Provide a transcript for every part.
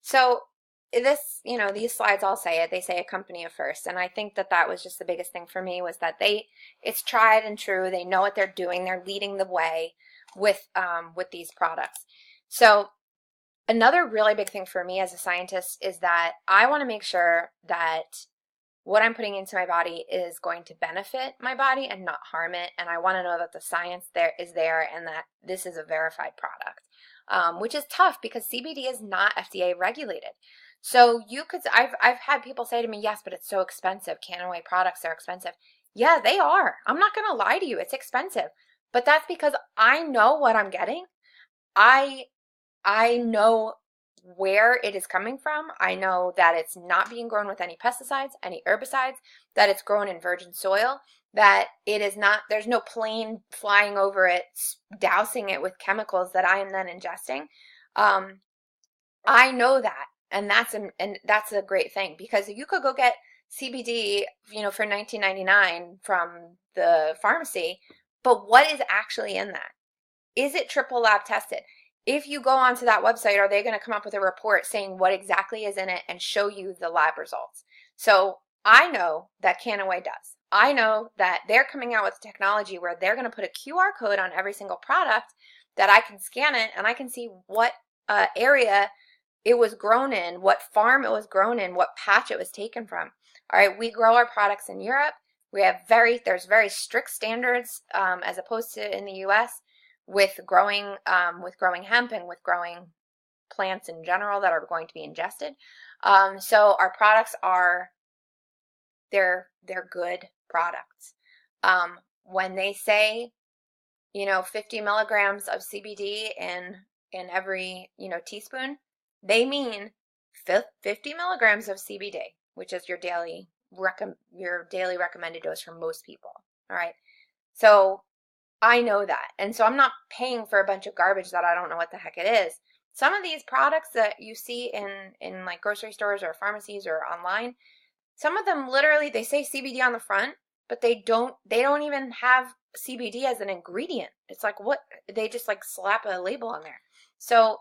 So this, these slides all say it. They say a company of first, and I think that that was just the biggest thing for me was that it's tried and true. They know what they're doing. They're leading the way with these products. So another really big thing for me as a scientist is that I want to make sure that what I'm putting into my body is going to benefit my body and not harm it. And I want to know that the science there is there and that this is a verified product, which is tough because CBD is not FDA regulated. So I've had people say to me, yes, but it's so expensive. Kannaway products are expensive. Yeah, they are. I'm not going to lie to you. It's expensive, but that's because I know what I'm getting. I I know where it is coming from. I know that it's not being grown with any pesticides, any herbicides, that it's grown in virgin soil, that it is not, there's no plane flying over it, dousing it with chemicals that I am then ingesting. Um, I know that, and that's a great thing because you could go get CBD, for 19.99 from the pharmacy, but what is actually in that? Is it triple lab tested? If you go onto that website, are they going to come up with a report saying what exactly is in it and show you the lab results? So I know that Kannaway does. I know that they're coming out with technology where they're going to put a QR code on every single product that I can scan it and I can see what area it was grown in, what farm it was grown in, what patch it was taken from. All right, we grow our products in Europe. There's very strict standards as opposed to in the U.S. with growing hemp and with growing plants in general that are going to be ingested. So our products they're good products. When they say 50 milligrams of CBD in every teaspoon, they mean 50 milligrams of CBD, which is your daily recommended dose for most people. All right, so I know that, and so I'm not paying for a bunch of garbage that I don't know what the heck it is. Some of these products that you see in like grocery stores or pharmacies or online, some of them literally they say CBD on the front, but they don't even have CBD as an ingredient. It's like what they just like slap a label on there. So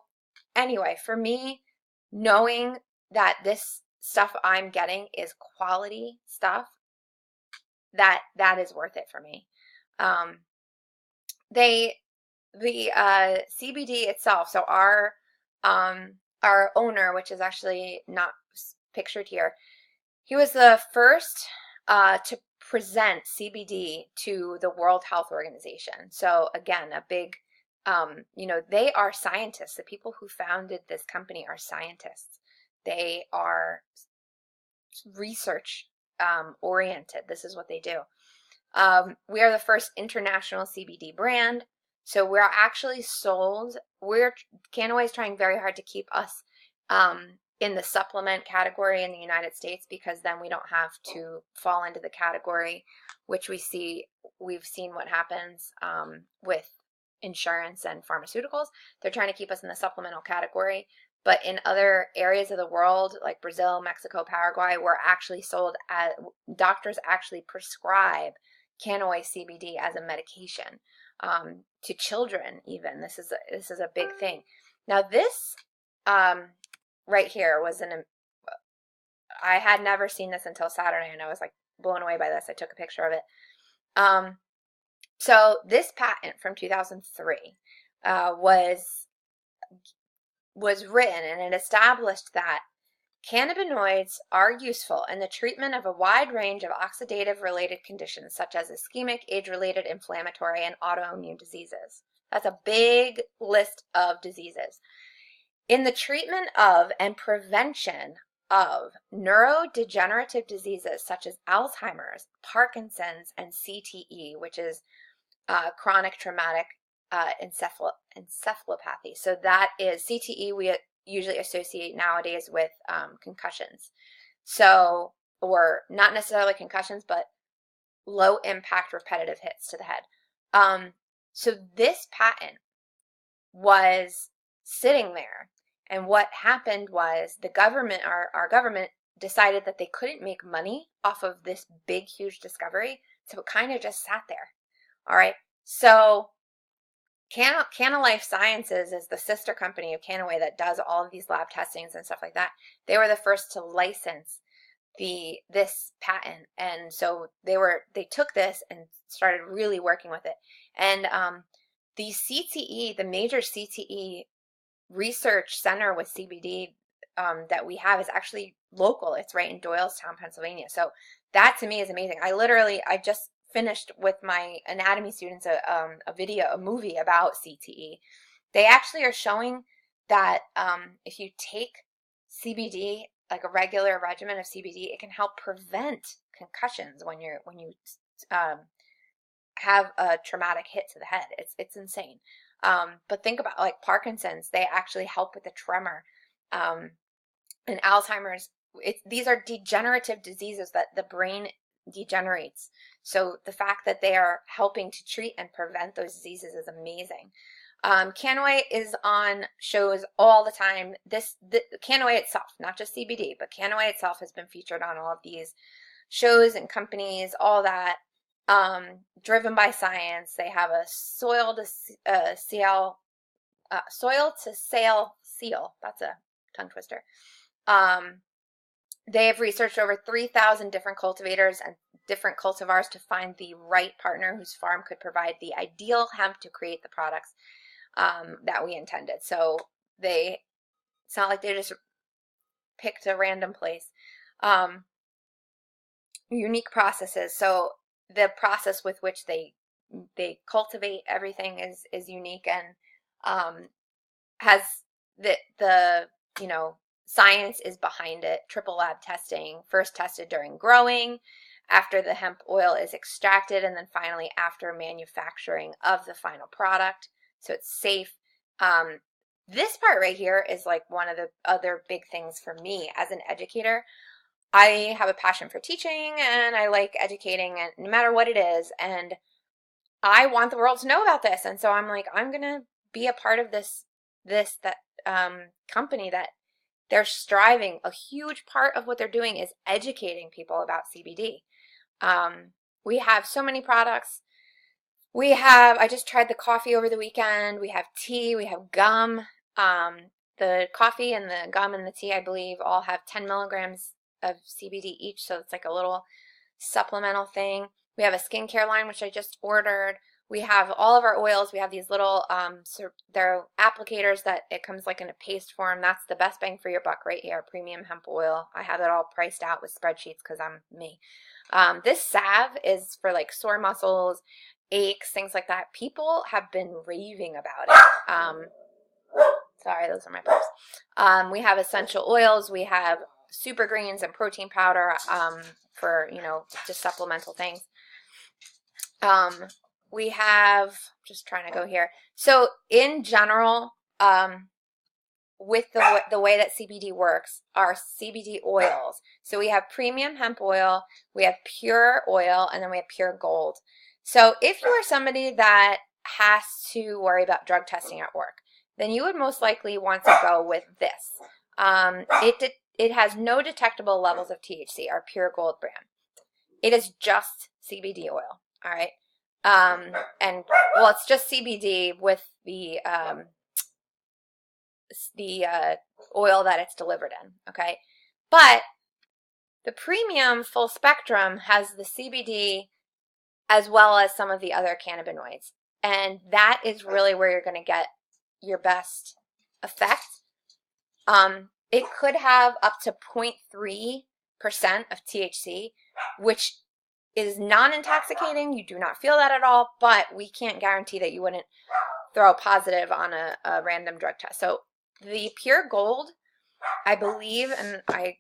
anyway, for me, knowing that this stuff I'm getting is quality stuff, that is worth it for me. Um, they the CBD itself. So our owner, which is actually not pictured here, he was the first to present CBD to the World Health Organization. So again, a big, they are scientists. The people who founded this company are scientists. They are research oriented. This is what they do. We are the first international CBD brand. So we're actually sold. Kannaway is trying very hard to keep us in the supplement category in the United States because then we don't have to fall into the category, which we've seen what happens with insurance and pharmaceuticals. They're trying to keep us in the supplemental category. But in other areas of the world, like Brazil, Mexico, Paraguay, we're actually sold as doctors actually prescribe Kannaway CBD as a medication to children. Even this is a big thing. Now this right here I had never seen this until Saturday, and I was like blown away by this. I took a picture of it. So this patent from 2003 was written, and it established that cannabinoids are useful in the treatment of a wide range of oxidative-related conditions such as ischemic, age-related, inflammatory, and autoimmune diseases. That's a big list of diseases. In the treatment of and prevention of neurodegenerative diseases such as Alzheimer's, Parkinson's, and CTE, which is chronic traumatic encephalopathy. So that is CTE we usually associate nowadays with concussions. So, or not necessarily concussions, but low impact repetitive hits to the head. So this patent was sitting there, and what happened was the government, our government, decided that they couldn't make money off of this big, huge discovery, so it kind of just sat there. All right, so Canna Life Sciences is the sister company of Kannaway that does all of these lab testings and stuff like that. They were the first to license this patent, and so they took this and started really working with it. And the CTE, the major CTE research center with CBD that we have is actually local. It's right in Doylestown, Pennsylvania. So that to me is amazing. I just finished with my anatomy students a movie about CTE. They actually are showing that if you take CBD, like a regular regimen of CBD, it can help prevent concussions when you um, have a traumatic hit to the head. It's insane. But think about like Parkinson's, they actually help with the tremor. And Alzheimer's, these are degenerative diseases that the brain degenerates. So the fact that they are helping to treat and prevent those diseases is amazing. Kannaway is on shows all the time. Kannaway itself, not just CBD, but Kannaway itself has been featured on all of these shows and companies, all that. Driven by science. They have a soil to sail seal. That's a tongue twister. They have researched over 3,000 different cultivators and different cultivars to find the right partner whose farm could provide the ideal hemp to create the products that we intended. So it's not like they just picked a random place. Unique processes. So the process with which they cultivate everything is unique, and has the science is behind it. Triple lab testing, first tested during growing, after the hemp oil is extracted, and then finally after manufacturing of the final product. So it's safe. This part right here is like one of the other big things for me as an educator. I have a passion for teaching, and I like educating, and no matter what it is, and I want the world to know about this. And so I'm like, I'm gonna be a part of this company that they're striving. A huge part of what they're doing is educating people about CBD. We have so many products. I just tried the coffee over the weekend. We have tea, we have gum. The coffee and the gum and the tea, I believe, all have 10 milligrams of CBD each, so it's like a little supplemental thing. We have a skincare line, which I just ordered. We have all of our oils. We have these little, they're applicators that it comes like in a paste form. That's the best bang for your buck right here, premium hemp oil. I have it all priced out with spreadsheets because I'm me. This salve is for like sore muscles, aches, things like that. People have been raving about it. Sorry, those are my pups. We have essential oils. We have Supergreens and protein powder for, just supplemental things. We have, just trying to go here. So in general, with the way that CBD works, are CBD oils. So we have premium hemp oil, we have pure oil, and then we have pure gold. So if you are somebody that has to worry about drug testing at work, then you would most likely want to go with this. It has no detectable levels of THC, our pure gold brand. It is just CBD oil, all right? And well, it's just CBD with the oil that it's delivered in, okay? But the premium full spectrum has the CBD as well as some of the other cannabinoids. And that is really where you're going to get your best effect. It could have up to 0.3% of THC, which is non-intoxicating. You do not feel that at all, but we can't guarantee that you wouldn't throw a positive on a random drug test. So the pure gold, I believe, and I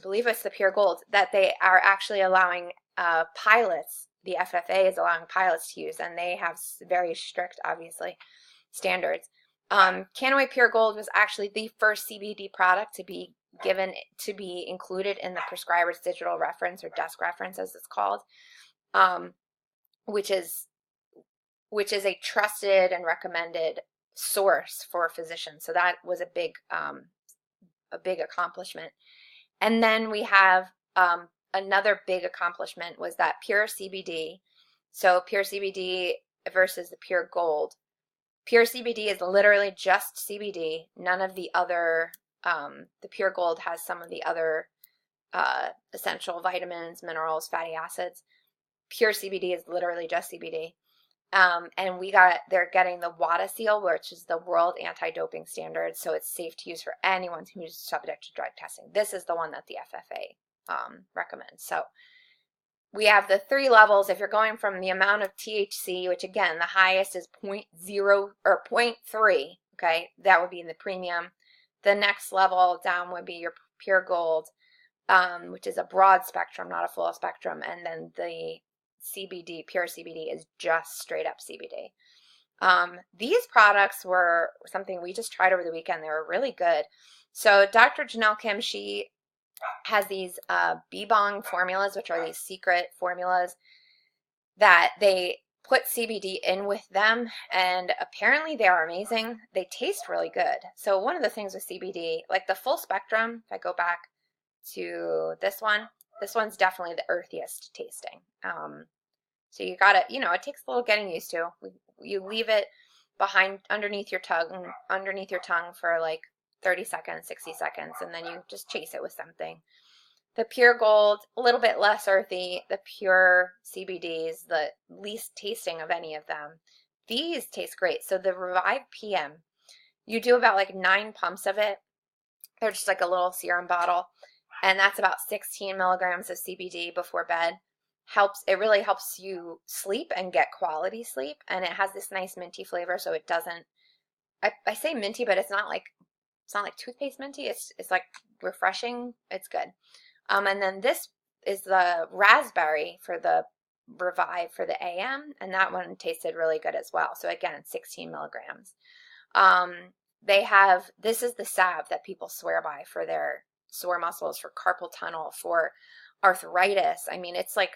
believe it's the pure gold that they are actually allowing pilots, the FFA is allowing pilots to use, and they have very strict, obviously, standards. Kannaway Pure Gold was actually the first CBD product to be included in the prescriber's digital reference, or desk reference as it's called, which is a trusted and recommended source for physicians. So that was a big accomplishment. And then we have another big accomplishment was that pure CBD. So pure CBD versus the pure gold. Pure CBD is literally just CBD. None of the other, the pure gold has some of the other essential vitamins, minerals, fatty acids. Pure CBD is literally just CBD. And they're getting the WADA seal, which is the World Anti-Doping Standard, so it's safe to use for anyone who's subject to drug testing. This is the one that the FFA recommends. So we have the 3 levels. If you're going from the amount of THC, which again, the highest is 0.0 or 0.3, okay, that would be in the premium. The next level down would be your pure gold, which is a broad spectrum, not a full spectrum, and then the CBD, pure CBD, is just straight up CBD. These products were something we just tried over the weekend. They were really good. So Dr. Janelle Kim, she has these B-bong formulas, which are these secret formulas that they put CBD in with them, and apparently they are amazing. They taste really good. So one of the things with CBD, like the full spectrum, if I go back to this one's definitely the earthiest tasting. So you gotta, it takes a little getting used to. You leave it underneath your tongue for like 30 seconds, 60 seconds, and then you just chase it with something. The pure gold, a little bit less earthy. The pure CBD is the least tasting of any of them. These taste great. So the Revive PM, you do about like 9 pumps of it. They're just like a little serum bottle, and that's about 16 milligrams of CBD before bed. It really helps you sleep and get quality sleep, and it has this nice minty flavor, so it doesn't, I say minty, but it's not like toothpaste minty. It's like refreshing. It's good. And then this is the raspberry for the Revive for the AM, and that one tasted really good as well. So again, 16 milligrams. This is the salve that people swear by for their sore muscles, for carpal tunnel, for arthritis. I mean, it's like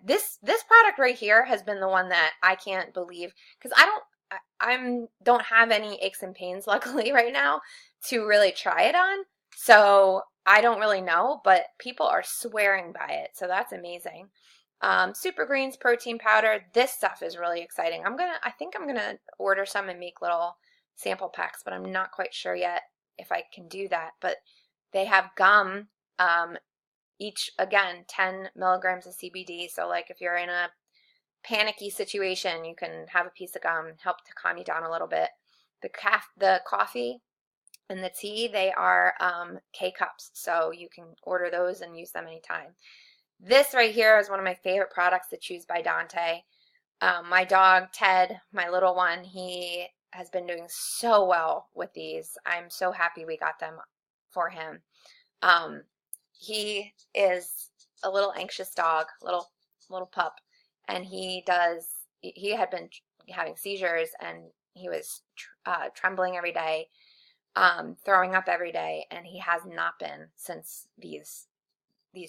this product right here has been the one that I can't believe, because I don't have any aches and pains luckily right now to really try it on, so I don't really know, but people are swearing by it, so that's amazing. Supergreens protein powder. This stuff is really exciting. I think I'm gonna order some and make little sample packs, but I'm not quite sure yet if I can do that. But they have gum, each, again, 10 milligrams of CBD. So like if you're in a panicky situation, you can have a piece of gum, help to calm you down a little bit. The coffee and the tea, they are K-cups, so you can order those and use them anytime. This right here is one of my favorite products, the Choose by Dante. My dog, Ted, my little one, he has been doing so well with these. I'm so happy we got them for him. He is a little anxious dog, little pup, and he had been having seizures, and he was trembling every day, throwing up every day, and he has not been since these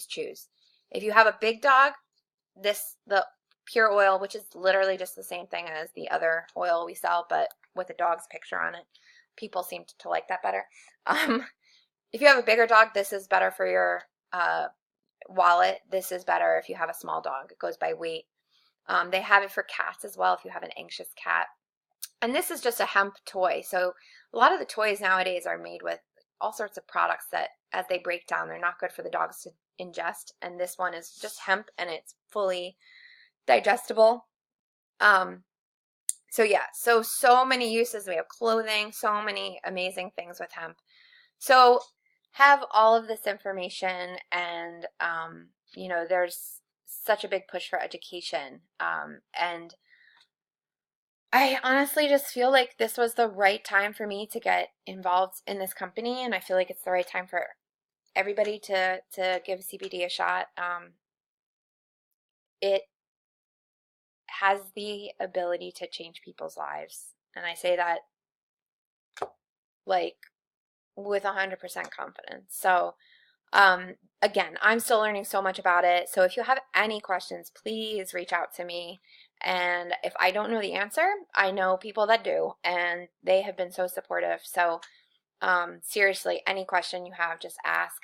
chews. If you have a big dog, the pure oil, which is literally just the same thing as the other oil we sell, but with a dog's picture on it, people seem to like that better. If you have a bigger dog, this is better for your wallet. This is better if you have a small dog. It goes by weight. They have it for cats as well if you have an anxious cat. And this is just a hemp toy. So a lot of the toys nowadays are made with all sorts of products that, as they break down, they're not good for the dogs to ingest. And this one is just hemp, and it's fully digestible. So yeah, so many uses. We have clothing, so many amazing things with hemp. So have all of this information, and there's such a big push for education, and I honestly just feel like this was the right time for me to get involved in this company, and I feel like it's the right time for everybody to give CBD a shot. It has the ability to change people's lives, and I say that like with 100% confidence. So again, I'm still learning so much about it. So if you have any questions, please reach out to me. And if I don't know the answer, I know people that do, and they have been so supportive. So seriously, any question you have, just ask.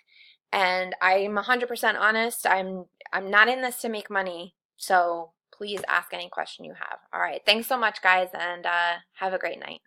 And I'm 100% honest. I'm not in this to make money. So please ask any question you have. All right. Thanks so much, guys, and have a great night.